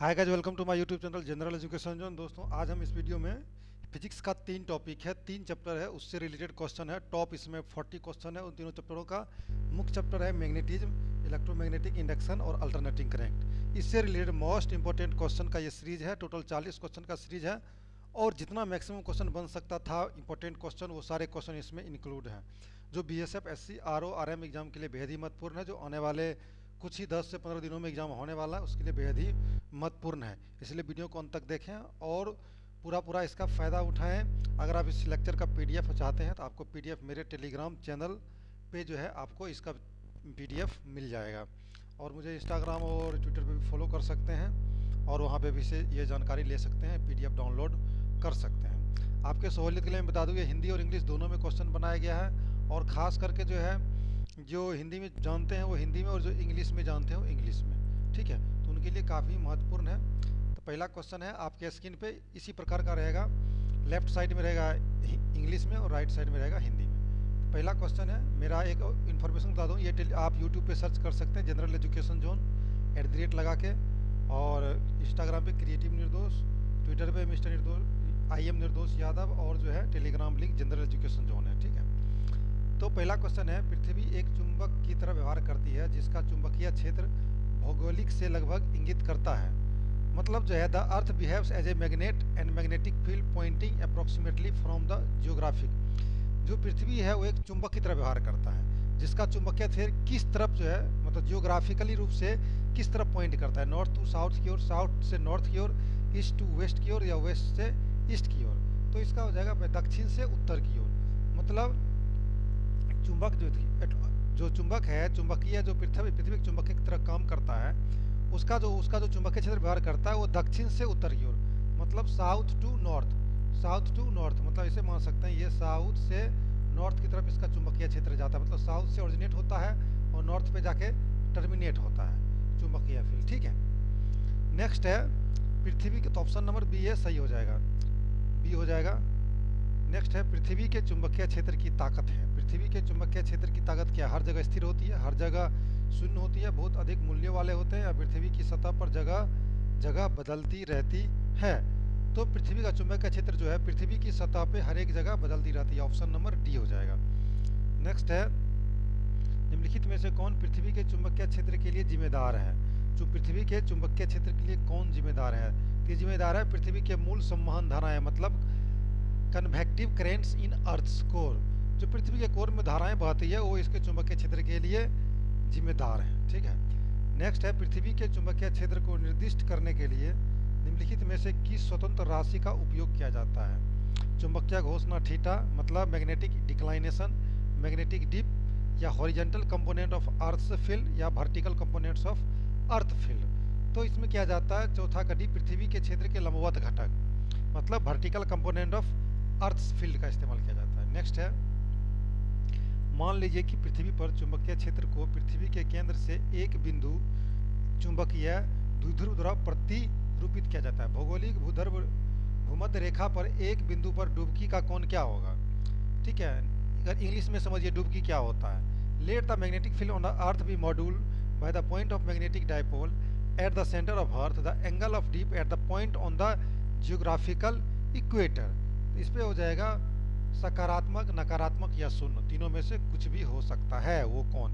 Hi guys, welcome to my YouTube channel general education zone. दोस्तों, आज हम इस वीडियो में फिजिक्स का 3 टॉपिक है, 3 चैप्टर है, उससे रिलेटेड क्वेश्चन है। टॉप इसमें 40 क्वेश्चन है। उन तीनों चैप्टरों का मुख्य चैप्टर है मैग्नेटिज्म, इलेक्ट्रोमैग्नेटिक इंडक्शन और अल्टरनेटिंग करंट। इससे रिलेटेड मोस्ट इंपॉर्टेंट क्वेश्चन का ये सीरीज है। टोटल 40 क्वेश्चन का सीरीज है और जितना मैक्सिमम क्वेश्चन बन सकता था इंपॉर्टेंट क्वेश्चन, वो सारे क्वेश्चन इसमें इंक्लूड हैं, जो BSF, SC, RO, RM exam के लिए बेहद ही महत्वपूर्ण है, जो आने वाले कुछ ही 10 से 15 दिनों में एग्जाम होने वाला है, उसके लिए बेहद ही महत्वपूर्ण है। इसलिए वीडियो को अंत तक देखें और पूरा इसका फ़ायदा उठाएं। अगर आप इस लेक्चर का पीडीएफ चाहते हैं तो आपको पीडीएफ मेरे टेलीग्राम चैनल पे जो है आपको इसका पीडीएफ मिल जाएगा, और मुझे इंस्टाग्राम और ट्विटर पे भी फॉलो कर सकते हैं और वहाँ पे भी से ये जानकारी ले सकते हैं, पीडीएफ डाउनलोड कर सकते हैं। आपके सहूलियत के लिए मैं बता दूँ, ये हिंदी और इंग्लिश दोनों में क्वेश्चन बनाया गया है, और ख़ास करके जो है जो हिंदी में जानते हैं वो हिंदी में, और जो इंग्लिश में जानते हैं वो इंग्लिश में। ठीक है, तो उनके लिए काफ़ी महत्वपूर्ण है। तो पहला क्वेश्चन है आपके स्क्रीन पे इसी प्रकार का रहेगा। लेफ्ट साइड में रहेगा इंग्लिश में और राइट साइड में रहेगा हिंदी में। तो पहला क्वेश्चन है, मेरा एक इन्फॉर्मेशन बता दूँ, ये आप यूट्यूब पे सर्च कर सकते हैं जनरल एजुकेशन जोन @ लगा के, और इंस्टाग्राम पे क्रिएटिव निर्दोष, ट्विटर पे मिस्टर निर्दोष, IM निर्दोष यादव, और जो है Telegram link general education zone है। ठीक है, तो पहला क्वेश्चन है, पृथ्वी एक चुंबक की तरह व्यवहार करती है जिसका चुंबकीय क्षेत्र भौगोलिक से लगभग इंगित करता है। मतलब जो है, the earth behaves as a magnet and magnetic field pointing approximately from the geographic. जो पृथ्वी है वो एक चुंबक की तरह व्यवहार करता है जिसका चुंबकीय क्षेत्र किस तरफ जो है, मतलब जियोग्राफिकली रूप से किस तरफ पॉइंट करता है, नॉर्थ टू साउथ की ओर, साउथ से नॉर्थ की ओर, ईस्ट टू वेस्ट की ओर, या वेस्ट से ईस्ट की ओर। तो इसका हो जाएगा दक्षिण से उत्तर की ओर। मतलब चुंबक जो चुंबक है, चुंबकीय जो पृथ्वी के चुंबक की तरह काम करता है, उसका जो चुंबकीय क्षेत्र व्यवहार करता है वो दक्षिण से उत्तर की ओर, मतलब south to north. South to north मतलब इसे मान सकते हैं, ये साउथ से नॉर्थ की तरफ इसका चुंबकीय क्षेत्र जाता है। मतलब साउथ से ओरिजिनेट होता है और नॉर्थ पे जाके टर्मिनेट होता है चुंबकीय फील्ड। ठीक है, नेक्स्ट है पृथ्वी के, तो ऑप्शन नंबर बी है, सही हो जाएगा, बी हो जाएगा। नेक्स्ट है, पृथ्वी के चुंबकीय क्षेत्र की ताकत है। पृथ्वी के चुंबकीय क्षेत्र की ताकत क्या है? हर जगह स्थिर होती है, हर जगह शून्य होती है, बहुत अधिक मूल्य वाले होते हैं, या पृथ्वी की सतह पर जगह जगह बदलती रहती है। तो पृथ्वी का चुंबकीय क्षेत्र जो है पृथ्वी की सतह पे हर एक जगह बदलती रहती है। ऑप्शन नंबर डी हो जाएगा। नेक्स्ट है, निम्नलिखित में से कौन पृथ्वी के चुंबकीय क्षेत्र के लिए जिम्मेदार है? जो पृथ्वी के चुंबकीय क्षेत्र के लिए कौन जिम्मेदार है? ये जिम्मेदार है पृथ्वी के मूल संवहन धाराएं, मतलब कन्वेक्टिव करेंट्स इन अर्थ्स कोर। जो पृथ्वी के कोर में धाराएं बहती है वो इसके चुंबकीय क्षेत्र के लिए जिम्मेदार है। ठीक है, नेक्स्ट है, पृथ्वी के चुंबकीय क्षेत्र को निर्दिष्ट करने के लिए निम्नलिखित में से किस स्वतंत्र राशि का उपयोग किया जाता है? चुंबकीय घोषणा थीटा, मतलब मैग्नेटिक डिक्लाइनेशन, मैग्नेटिक डिप, या horizontal component of earth field, या vertical components of earth field. तो इसमें किया जाता है चौथा कड़ी, पृथ्वी के क्षेत्र के लंबवत घटक, मतलब vertical component of earth field का इस्तेमाल किया जाता है। नेक्स्ट है, मान लीजिए कि पृथ्वी पर चुंबकीय क्षेत्र को पृथ्वी के केंद्र से एक बिंदु चुंबकीय द्विध्रुव द्वारा प्रतिरूपित किया जाता है। भौगोलिक भूमध्य रेखा पर एक बिंदु पर डुबकी का कोण क्या होगा? ठीक है, अगर इंग्लिश में समझिए डुबकी क्या होता है। Let the magnetic field on the earth be module by the point of magnetic dipole at the centre of earth, the angle of dip at the point on the geographical equator. इस पे हो जाएगा सकारात्मक, नकारात्मक या शून्य, तीनों में से कुछ भी हो सकता है, वो कौन?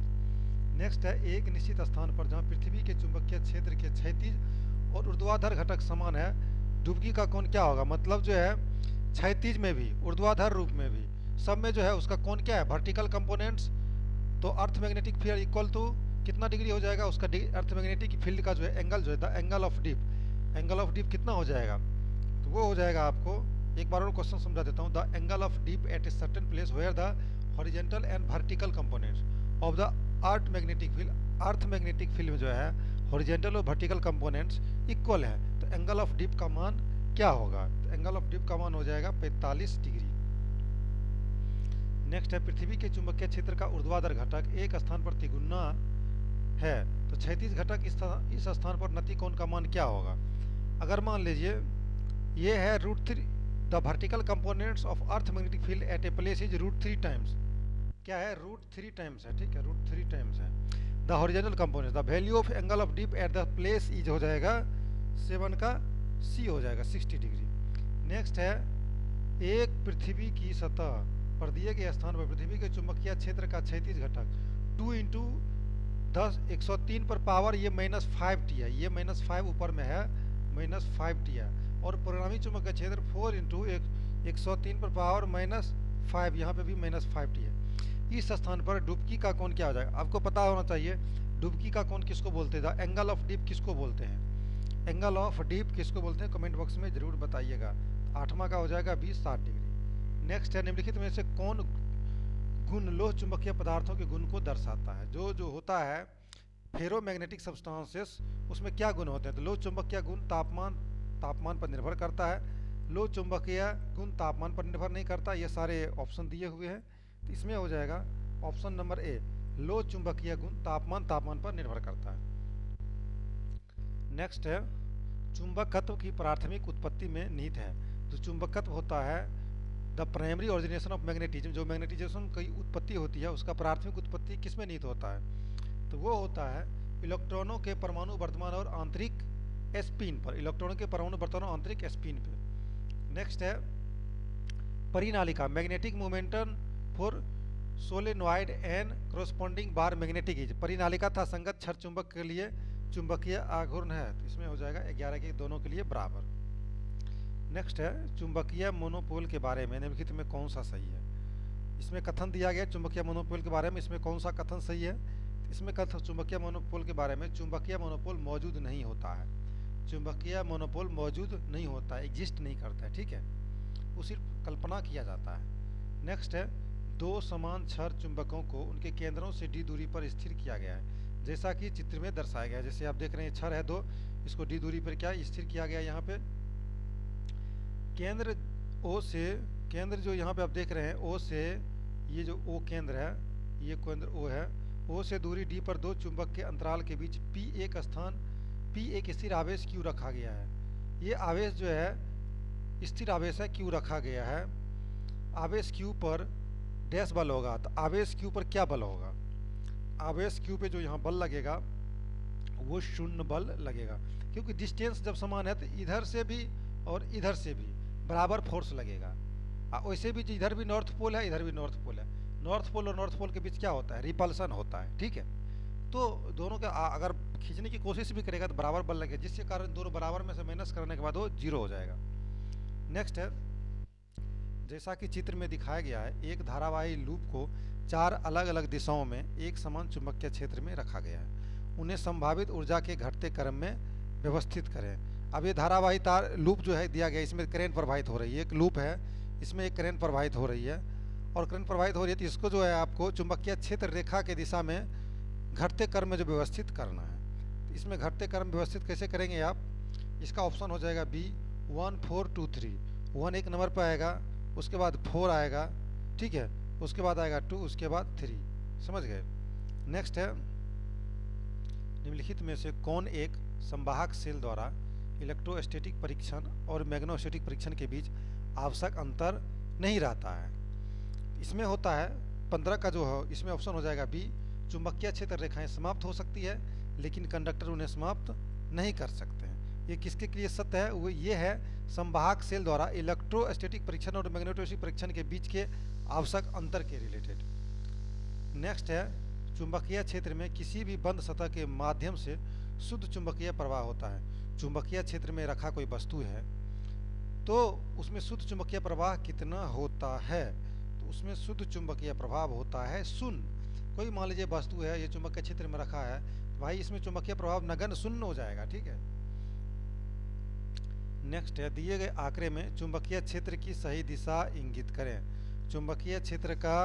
नेक्स्ट है, एक निश्चित स्थान पर जहाँ पृथ्वी के चुंबकीय क्षेत्र के क्षैतिज और ऊर्ध्वाधर घटक समान है, डुबकी का कोण क्या होगा? मतलब जो है क्षैतिज में भी, ऊर्ध्वाधर रूप में भी, सब में जो है उसका कोण क्या है? Vertical components. तो earth magnetic field equal to कितना डिग्री हो जाएगा? उसका अर्थ मैग्नेटिक फील्ड का जो है एंगल, जो है the angle of dip, angle of dip कितना हो जाएगा? तो वो हो जाएगा, आपको एक बार और क्वेश्चन समझा देता हूँ। The angle of dip at a certain place where the horizontal and vertical components of the earth magnetic field, earth magnetic field में जो है हॉरिजॉन्टल और वर्टिकल कंपोनेंट्स इक्वल है, तो एंगल ऑफ डिप का मान क्या होगा? तो एंगल ऑफ डिप का मान हो जाएगा 45 डिग्री। नेक्स्ट है, पृथ्वी के चुंबकीय क्षेत्र का ऊर्ध्वाधर घटक एक स्थान पर तिगुना है, तो क्षैतिज घटक इस स्थान पर नति कोण का मान क्या होगा? अगर मान लीजिए ये है √3, the vertical components of earth magnetic field at a place is √3 times, क्या है? √3 टाइम्स है। ठीक है, √3 टाइम्स है। The horizontal components, the value of angle of dip at the place is हो जाएगा 7 का सी हो जाएगा 60 डिग्री। नेक्स्ट है एक पृथ्वी की सतह पर दिए गए स्थान पर पृथ्वी के चुंबकीय क्षेत्र का क्षैतिज घटक 2 इंटू 103 पर पावर ये -5t है, ये -5 ऊपर में है, -5t है। और परिणामी चुंबकीय क्षेत्र 4 इंटू 103 पर पावर -5, यहाँ पे भी -5t है। इस स्थान पर डुबकी का कोण क्या हो जाएगा? आपको पता होना चाहिए डुबकी का कोण किसको बोलते हैं, एंगल ऑफ डिप किसको बोलते हैं, एंगल ऑफ डिप किसको बोलते हैं, कमेंट बॉक्स में जरूर बताइएगा। 8वां का हो जाएगा 20-60 डिग्री। नेक्स्ट है निम्नलिखित में से कौन गुण लोह चुंबकीय पदार्थों के गुण को दर्शाता है? जो होता है फेरोमैग्नेटिक सब्सटेंसेस, उसमें क्या गुण होते हैं? तो लोह चुंबकीय गुण तापमान पर निर्भर करता है, लोह चुंबकीय गुण तापमान पर निर्भर नहीं करता। ये सारे ऑप्शन दिए हुए हैं, तो इसमें हो जाएगा ऑप्शन नंबर ए, लोह चुंबकीय गुण तापमान पर निर्भर करता है। नेक्स्ट है चुंबकत्व की प्राथमिक उत्पत्ति में निहित है। तो चुंबकत्व होता है the primary origination of magnetism, जो मैग्नेटिज्म की उत्पत्ति होती है उसका प्राथमिक उत्पत्ति किसमें निहित होता है? तो वो होता है इलेक्ट्रॉनों के परमाणु वर्तमान और आंतरिक स्पिन पर, इलेक्ट्रॉनों के परमाणु वर्तमान और आंतरिक स्पिन पे। नेक्स्ट है परिनालिका, magnetic momentum for solenoid and corresponding bar magnetic is. परिनालिका था संगत छड़ चुंबक के लिए चुंबकीय आघूर्ण है, तो इसमें हो जाएगा 11 के दोनों के लिए बराबर। नेक्स्ट है चुंबकीय मोनोपोल के बारे में निम्नलिखित में कौन सा सही है? इसमें कथन दिया गया चुंबकीय मोनोपोल के बारे में, इसमें कौन सा कथन सही है? इसमें कथन चुंबकीय मोनोपोल के बारे में, चुंबकीय मोनोपोल मौजूद नहीं होता है, चुंबकीय मोनोपोल मौजूद नहीं होता है, एग्जिस्ट नहीं करता है, ठीक है, वो सिर्फ कल्पना किया जाता है। नेक्स्ट है दो समान छड़ चुंबकों को उनके केंद्रों से d दूरी पर स्थिर किया गया है, जैसा कि चित्र में दर्शाया गया है। जैसे आप देख रहे हैं छड़ है दो, इसको d दूरी पर क्या स्थिर किया गया है, यहाँ पे केंद्र O से, केंद्र जो यहाँ पे आप देख रहे हैं O से, ये जो O केंद्र है, ये केंद्र O है, O से दूरी d पर दो चुंबक के अंतराल के बीच P एक स्थान, P एक स्थिर आवेश Q रखा गया है। ये आवेश जो है स्थिर आवेश है, Q रखा गया है। आवेश Q पर डैश बल होगा, तो आवेश Q पर क्या बल होगा? आवेश Q पे जो यहाँ बल लगेगा वो शून्य बल लगेगा, क्योंकि डिस्टेंस जब समान है तो इधर से भी और इधर से भी बराबर फोर्स लगेगा। वैसे भी इधर भी नॉर्थ पोल है, इधर भी नॉर्थ पोल है, नॉर्थ पोल और नॉर्थ पोल के बीच क्या होता है? रिपल्सन होता है, ठीक है। तो दोनों का अगर खींचने की कोशिश भी करेगा तो बराबर बल लगेगा, जिसके कारण दोनों बराबर में से माइनस करने के बाद वो 0 हो जाएगा। नेक्स्ट है जैसा कि चित्र में दिखाया गया है, एक धारावाही लूप को 4 अलग अलग दिशाओं में एक समान चुंबकीय क्षेत्र में रखा गया है। उन्हें संभावित ऊर्जा के घटते क्रम में व्यवस्थित करें। अब ये धारावाही तार लूप जो है दिया गया, इसमें करंट प्रवाहित हो रही है, एक लूप है, इसमें एक करंट प्रवाहित हो रही है, और करंट प्रवाहित हो रही है तो इसको जो है आपको चुंबकीय क्षेत्र रेखा के दिशा में घटते क्रम में जो व्यवस्थित करना है। इसमें घटते क्रम व्यवस्थित कैसे करेंगे आप? इसका ऑप्शन हो जाएगा बी 1 4 2 3। 1 एक नंबर पर आएगा, उसके बाद 4 आएगा, ठीक है, उसके बाद आएगा 2, उसके बाद 3, समझ गए। नेक्स्ट है निम्नलिखित में से कौन एक संवाहक सेल द्वारा इलेक्ट्रोस्टैटिक परीक्षण और मैग्नेटोस्टैटिक परीक्षण के बीच आवश्यक अंतर नहीं रहता है? इसमें होता है 15 का जो है, इसमें ऑप्शन हो जाएगा बी, चुंबकीय क्षेत्र रेखाएं समाप्त हो सकती है लेकिन कंडक्टर उन्हें समाप्त नहीं कर सकते हैं। ये किसके लिए सत्य है? वो ये है संवाहक सेल द्वारा इलेक्ट्रोस्टैटिक परीक्षण और मैग्नेटोस्टैटिक परीक्षण के बीच के आवश्यक अंतर के रिलेटेड। नेक्स्ट है चुंबकीय क्षेत्र में किसी भी बंद सतह के माध्यम से शुद्ध चुंबकीय प्रवाह होता है। चुंबकीय क्षेत्र में रखा कोई वस्तु है तो उसमें शुद्ध चुंबकीय प्रवाह कितना होता है? तो उसमें शुद्ध चुंबकीय प्रभाव होता है शून्य। कोई मान लीजिए वस्तु है, ये चुंबकीय क्षेत्र में रखा है, तो भाई इसमें चुंबकीय प्रभाव नगण्य शून्य हो जाएगा, ठीक है। नेक्स्ट है दिए गए आंकड़े में चुंबकीय क्षेत्र की सही दिशा इंगित करें। चुंबकीय क्षेत्र का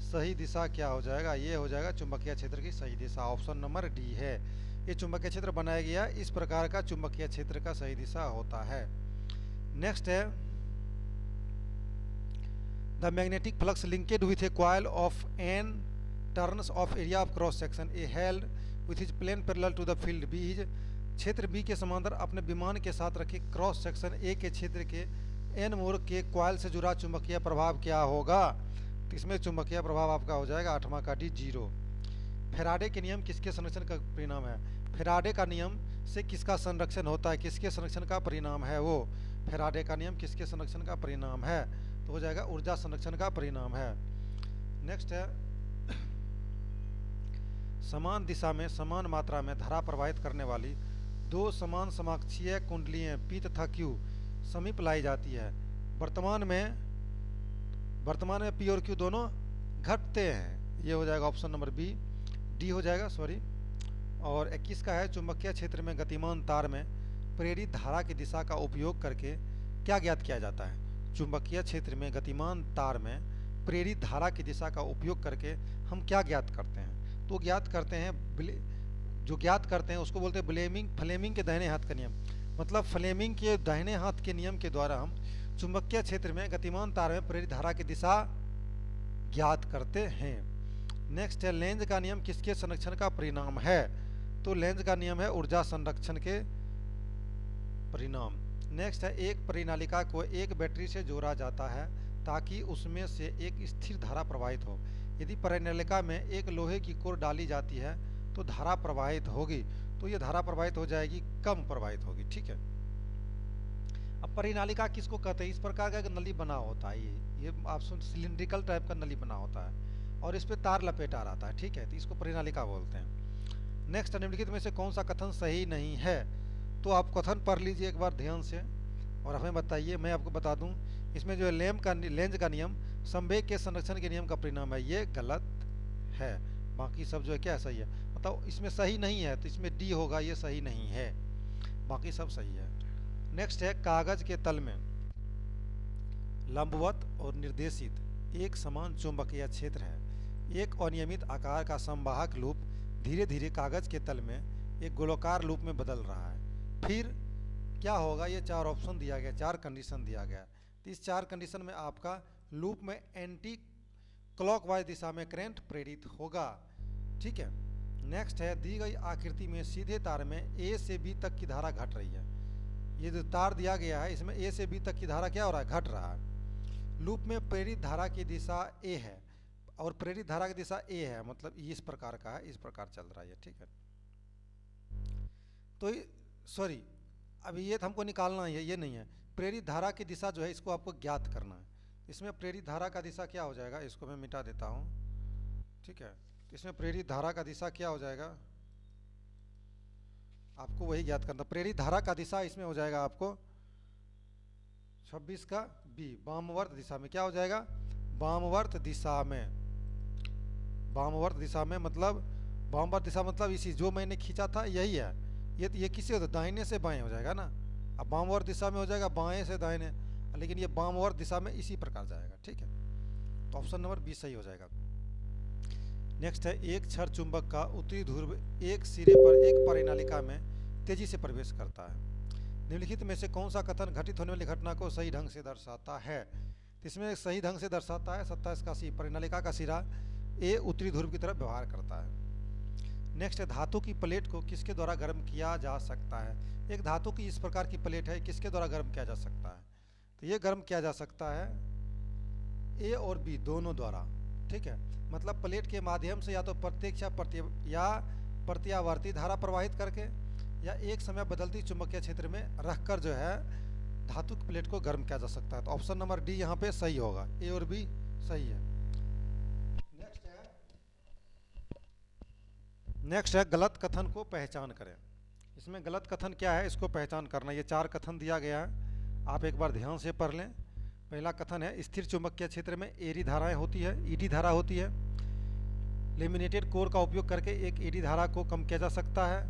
सही दिशा क्या हो जाएगा? ये हो जाएगा चुंबकीय क्षेत्र की सही दिशा, ऑप्शन नंबर डी है। ये चुंबकीय क्षेत्र बनाया गया इस प्रकार का चुंबकीय क्षेत्र का सही दिशा होता है। नेक्स्ट है the magnetic flux linked with a coil of N turns of area of cross section A held with his plane parallel to the field B is. क्षेत्र बी के समांतर अपने विमान के साथ रखे क्रॉस सेक्शन ए के क्षेत्र के एन मोड़ के कॉइल से जुड़ा चुंबकीय प्रभाव क्या होगा? तो इसमें चुंबकीय प्रभाव आपका हो जाएगा 8वां का डी 0। फेराडे के नियम किसके संरक्षण का परिणाम है? फेराडे का नियम से किसका संरक्षण होता है, किसके संरक्षण का परिणाम है वो। फैराडे का नियम किसके संरक्षण का परिणाम है, तो हो जाएगा ऊर्जा संरक्षण का परिणाम है। नेक्स्ट है, समान दिशा में समान मात्रा में धारा प्रवाहित करने वाली दो समान समाक्षीय कुंडलियां P तथा Q समीप लाई जाती है। वर्तमान में P और Q दोनों घटते हैं, ये हो जाएगा ऑप्शन नंबर बी, डी हो जाएगा, सॉरी। और 21 का है, चुंबकीय क्षेत्र में गतिमान तार में प्रेरित धारा की दिशा का उपयोग करके क्या ज्ञात किया जाता है। चुंबकीय क्षेत्र में गतिमान तार में प्रेरित धारा की दिशा का उपयोग करके हम क्या ज्ञात करते हैं, तो ज्ञात करते हैं, जो ज्ञात करते हैं उसको बोलते हैं फ्लेमिंग के दाहिने हाथ का नियम। मतलब फ्लेमिंग के दाहिने हाथ के नियम के द्वारा हम चुंबकीय क्षेत्र में गतिमान तार में प्रेरित धारा की दिशा ज्ञात करते हैं। नेक्स्ट है, लेंज का नियम किसके संरक्षण का परिणाम है, तो लेंज का नियम है ऊर्जा संरक्षण के परिणाम। नेक्स्ट है, एक परिनालिका को एक बैटरी से जोड़ा जाता है ताकि उसमें से एक स्थिर धारा प्रवाहित हो। यदि परिनालिका में एक लोहे की कोर डाली जाती है तो धारा प्रवाहित होगी, तो ये धारा प्रवाहित हो जाएगी, कम प्रवाहित होगी, ठीक है। अब परिनालिका किसको कहते हैं, इस प्रकार का नली बना होता है, ये आप सुन सिलिंड्रिकल टाइप का नली बना होता है और इस पे तार लपेटा रहता है, ठीक है, तो इसको परिनालिका बोलते हैं। नेक्स्ट, निम्नलिखित में से कौन सा कथन सही नहीं है, तो आप कथन पढ़ लीजिए एक बार ध्यान से और हमें बताइए। मैं आपको बता दूं, इसमें जो है लेंज का नियम संवेग के संरक्षण के नियम का परिणाम है, ये गलत है। बाकी सब जो है क्या सही है, मतलब इसमें सही नहीं है, तो इसमें डी होगा, ये सही नहीं है, बाकी सब सही है। नेक्स्ट है, कागज के तल में लंबवत और निर्देशित एक समान चुंबकीय क्षेत्र है। एक अनियमित आकार का संवाहक लूप धीरे धीरे कागज के तल में एक गोलाकार लूप में बदल रहा है। फिर क्या होगा, ये चार ऑप्शन दिया गया, चार कंडीशन दिया गया। तो इस चार कंडीशन में आपका लूप में एंटी क्लॉकवाइज दिशा में करंट प्रेरित होगा, ठीक है। नेक्स्ट है, दी गई आकृति में सीधे तार में ए से बी तक की धारा घट रही है। ये जो तार दिया गया है इसमें ए से बी तक की धारा क्या हो रहा है, घट रहा है। लूप में प्रेरित धारा की दिशा ए है और प्रेरित धारा की दिशा ए है, मतलब इस प्रकार का है, इस प्रकार चल रहा है, ठीक है। तो सॉरी, अभी ये हमको निकालना है, ये नहीं है। प्रेरित धारा की दिशा जो है इसको आपको ज्ञात करना है। इसमें प्रेरित धारा का दिशा क्या हो जाएगा, इसको मैं मिटा देता हूँ, ठीक है। इसमें प्रेरित धारा का दिशा क्या हो जाएगा, आपको वही ज्ञात करना। प्रेरित धारा का दिशा इसमें हो जाएगा आपको 26 का बी, वामवर्त दिशा में। क्या हो जाएगा, वामवर्त दिशा में। वामवर्त दिशा में मतलब वामवर्त दिशा मतलब इसी जो मैंने खींचा था यही है। ये किससे होता है, दाहिने से बाएं हो जाएगा ना। अब वामवर्त दिशा में हो जाएगा बाएं से दाहिने, लेकिन ये वामवर्त दिशा में इसी प्रकार जाएगा, ठीक है। तो ऑप्शन नंबर बी सही हो जाएगा। नेक्स्ट है, एक क्षण चुंबक का उत्तरी ध्रुव एक सिरे पर एक परिनालिका में तेजी से प्रवेश करता है। निम्नलिखित में से कौन सा कथन घटित होने वाली घटना को सही ढंग से दर्शाता है, इसमें सही ढंग से दर्शाता है 27 का सी, परिनालिका का सिरा ए उत्तरी ध्रुव की तरफ व्यवहार करता है। नेक्स्ट है, धातु की प्लेट को किसके द्वारा गर्म किया जा सकता है। एक धातु की इस प्रकार की प्लेट है, किसके द्वारा गर्म किया जा सकता है, तो ये गर्म किया जा सकता है ए और बी दोनों द्वारा, ठीक है। मतलब प्लेट के माध्यम से या तो प्रत्यक्ष या प्रत्यावर्ती धारा प्रवाहित करके या एक समय बदलती चुंबकीय क्षेत्र में रखकर जो है धातु की प्लेट को गर्म किया जा सकता है। तो ऑप्शन नंबर डी यहाँ पे सही होगा, ए और बी सही है। नेक्स्ट है, गलत कथन को पहचान करें। इसमें गलत कथन क्या है, इसको पहचान करना। ये चार कथन दिया गया है, आप एक बार ध्यान से पढ़ लें। पहला कथन है, स्थिर चुंबकीय क्षेत्र में एडी धाराएं होती है, ईडी धारा होती है। लेमिनेटेड कोर का उपयोग करके एक एडी धारा को कम किया जा सकता है।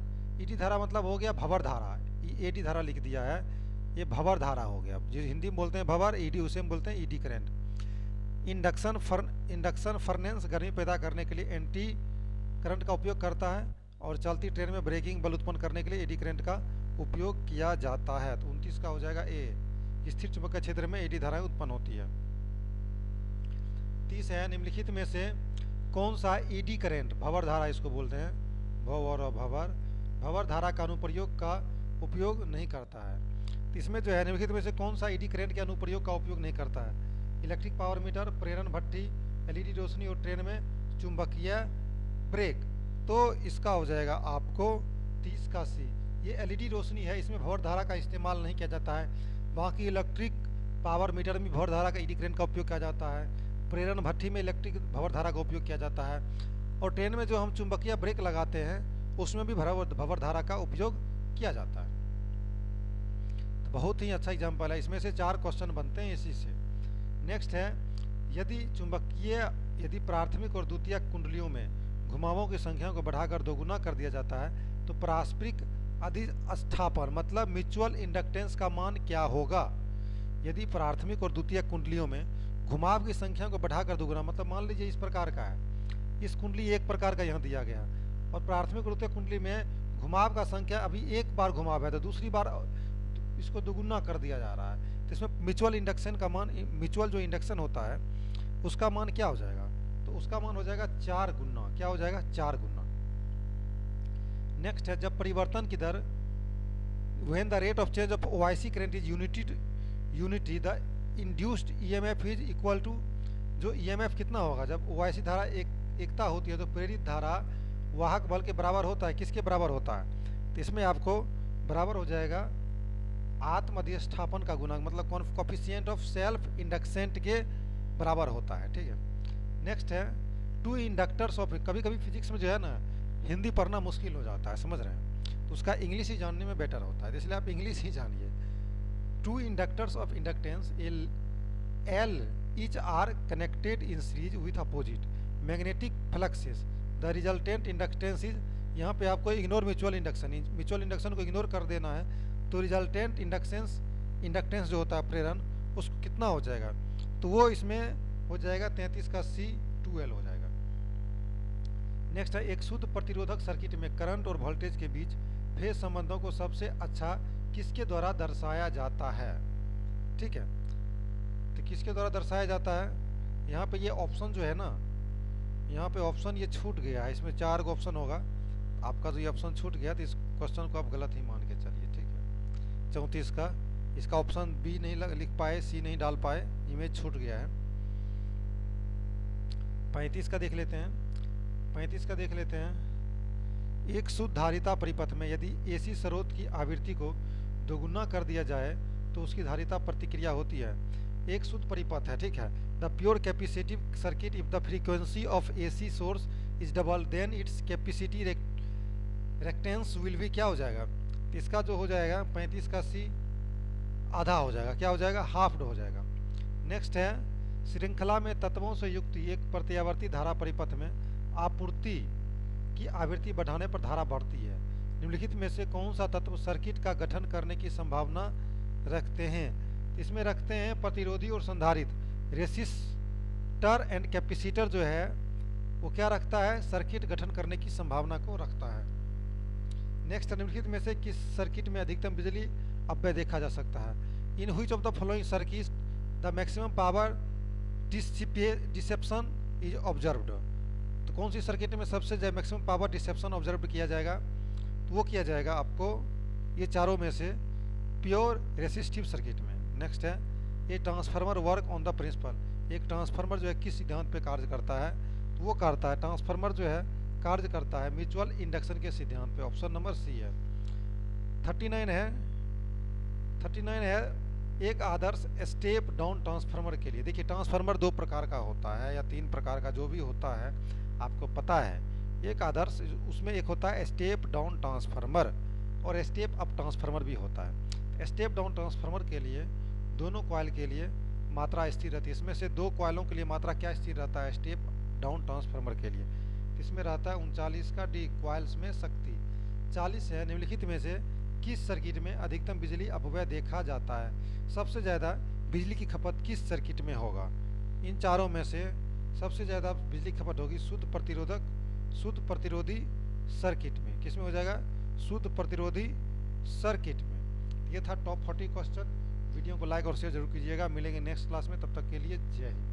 ईडी धारा मतलब हो गया भंवर धारा, एडी धारा लिख दिया है, ये भंवर धारा हो गया। जो हिंदी में बोलते हैं भंवर, ईडी उसे हम बोलते हैं ईडी करंट। इंडक्शन फर्नेंस गर्मी पैदा करने के लिए एंटी करंट का उपयोग करता है और चलती ट्रेन में ब्रेकिंग बल उत्पन्न करने के लिए एडी करंट का उपयोग किया जाता है। तो 29 का हो जाएगा ए, स्थिर चुंबकीय क्षेत्र में एडी धाराएं उत्पन्न होती है। 30 है, निम्नलिखित में से कौन सा एडी करंट, भंवर धारा इसको बोलते हैं, भंवर धारा का अनुप्रयोग का उपयोग नहीं करता है। इसमें जो है निम्नलिखित में से कौन सा एडी करंट के अनुप्रयोग का उपयोग नहीं करता है। इलेक्ट्रिक पावर मीटर, प्रेरण भट्ठी, एलईडी रोशनी और ट्रेन में चुंबकीय ब्रेक। तो इसका हो जाएगा आपको 30 का सी, ये एलईडी रोशनी है, इसमें भंवर धारा का इस्तेमाल नहीं किया जाता है। बाकी इलेक्ट्रिक पावर मीटर में भंवर धारा का ईडी करंट का उपयोग किया जाता है। प्रेरण भट्ठी में इलेक्ट्रिक भंवर धारा का उपयोग किया जाता है। और ट्रेन में जो हम चुंबकीय ब्रेक लगाते हैं उसमें भी भंवर धारा का उपयोग किया जाता है। तो बहुत ही अच्छा एग्जाम्पल है, इसमें से 4 क्वेश्चन बनते हैं इसी से। नेक्स्ट है, यदि प्राथमिक और द्वितीयक कुंडलियों में घुमावों की संख्या को बढ़ाकर दोगुना कर दिया जाता है तो पारस्परिक अधिष्ठापन मतलब म्यूचुअल इंडक्टेंस का मान क्या होगा। यदि प्राथमिक और द्वितीयक कुंडलियों में घुमाव की संख्या को बढ़ाकर दोगुना, मतलब मान लीजिए इस प्रकार का है, इस कुंडली एक प्रकार का यहाँ दिया गया और प्राथमिक और द्वितीयक कुंडली में घुमाव का संख्या अभी एक बार घुमाव है तो दूसरी बार इसको दोगुना कर दिया जा रहा है, तो इसमें म्यूचुअल इंडक्शन का मान, म्यूचुअल जो इंडक्शन होता है उसका मान क्या हो जाएगा, तो उसका मान हो जाएगा 4 गुना। क्या हो जाएगा? 4 गुना। नेक्स्ट है, जब परिवर्तन की दर when the rate of change of OIC current is unity the induced EMF is equal to, जो ईएमएफ कितना होगा जब ओआईसी धारा एकता होती है तो प्रेरित धारा वाहक बल के बराबर होता है। किसके बराबर होता है? तो इसमें आपको बराबर हो जाएगा आत्म अधिष्ठापन का गुणांक, मतलब कोएफिशिएंट ऑफ सेल्फ इंडक्सेंट के बराबर होता है। ठीक है। नेक्स्ट है, टू इंडक्टर्स ऑफ, कभी कभी फिजिक्स में जो है ना हिंदी पढ़ना मुश्किल हो जाता है, समझ रहे हैं, तो उसका इंग्लिश ही जानने में बेटर होता है, इसलिए आप इंग्लिश ही जानिए। Two inductors of inductance L each are connected in series with opposite magnetic fluxes, the resultant inductance is, यहाँ पे आपको इग्नोर म्यूचुअल इंडक्शन को इग्नोर कर देना है, तो रिजल्टेंट इंडक्टेंस जो होता है प्रेरण उसको कितना हो जाएगा, तो वो इसमें हो जाएगा 33 का C2L हो जाएगा। नेक्स्ट है, एक शुद्ध प्रतिरोधक सर्किट में करंट और वोल्टेज के बीच फेज संबंधों को सबसे अच्छा किसके द्वारा दर्शाया जाता है। ठीक है, तो किसके द्वारा दर्शाया जाता है, यहाँ पे ये ऑप्शन जो है ना, यहाँ पे ऑप्शन ये छूट गया है, इसमें 4 ऑप्शन होगा, आपका जो ये ऑप्शन छूट गया तो इस क्वेश्चन को आप गलत ही मान के चलिए। ठीक है, 34 का, इसका ऑप्शन बी नहीं लिख पाए, सी नहीं डाल पाए, इमेज छूट गया है। 35 का देख लेते हैं। 35 का देख लेते हैं। एक शुद्ध धारिता परिपथ में यदि एसी स्रोत की आवृत्ति को दोगुना कर दिया जाए तो उसकी धारिता प्रतिक्रिया होती है। एक शुद्ध परिपथ है, ठीक है, the pure capacitive circuit if the frequency of AC source is double then its capacity reactance will भी क्या हो जाएगा, इसका जो हो जाएगा 35 का सी आधा हो जाएगा, क्या हो जाएगा, हाफ हो जाएगा। नेक्स्ट है, श्रृंखला में तत्वों से युक्त एक प्रत्यावर्ती धारा परिपथ में आपूर्ति की आवृत्ति बढ़ाने पर धारा बढ़ती है। निम्नलिखित में से कौन सा तत्व सर्किट का गठन करने की संभावना रखते हैं। इसमें रखते हैं प्रतिरोधी और संधारित्र, रेसिस्टर एंड कैपेसिटर जो है वो क्या रखता है, सर्किट गठन करने की संभावना को रखता है। नेक्स्ट, निम्नलिखित में से किस सर्किट में अधिकतम बिजली अपव्यय देखा जा सकता है। In which of the following circuit the maximum power dissipation is observed, तो कौन सी सर्किट में सबसे ज्यादा मैक्सिमम पावर डिसेप्शन ऑब्जर्व किया जाएगा, तो वो किया जाएगा आपको ये चारों में से प्योर रेसिस्टिव सर्किट में। नेक्स्ट है, ये transformer work on the principle, एक ट्रांसफार्मर जो है किस सिद्धांत पे कार्य करता है, तो वो करता है, ट्रांसफार्मर जो है कार्य करता है म्यूचुअल इंडक्शन के सिद्धांत पे, ऑप्शन नंबर सी है। 39 है, एक आदर्श स्टेप डाउन ट्रांसफार्मर के लिए, देखिए ट्रांसफार्मर 2 प्रकार का होता है या 3 प्रकार का जो भी होता है आपको पता है। एक आदर्श, उसमें एक होता है स्टेप डाउन ट्रांसफार्मर और स्टेप अप ट्रांसफार्मर भी होता है। स्टेप डाउन ट्रांसफार्मर के लिए दोनों कॉइल के लिए मात्रा स्थिर रहती है, इसमें से 2 कॉइलों के लिए मात्रा क्या स्थिर रहता है स्टेप डाउन ट्रांसफार्मर के लिए, इसमें रहता है 39 का डी, कॉइल्स में शक्ति 40 है। निम्नलिखित में से किस सर्किट में अधिकतम बिजली अपव्यय देखा जाता है, सबसे ज़्यादा बिजली की खपत किस सर्किट में होगा। इन चारों में से सबसे ज़्यादा बिजली खपत होगी शुद्ध प्रतिरोधी सर्किट में, किस में हो जाएगा, शुद्ध प्रतिरोधी सर्किट में। ये था टॉप 40 क्वेश्चन। वीडियो को लाइक और शेयर जरूर कीजिएगा। मिलेंगे नेक्स्ट क्लास में, तब तक के लिए जय हिंद।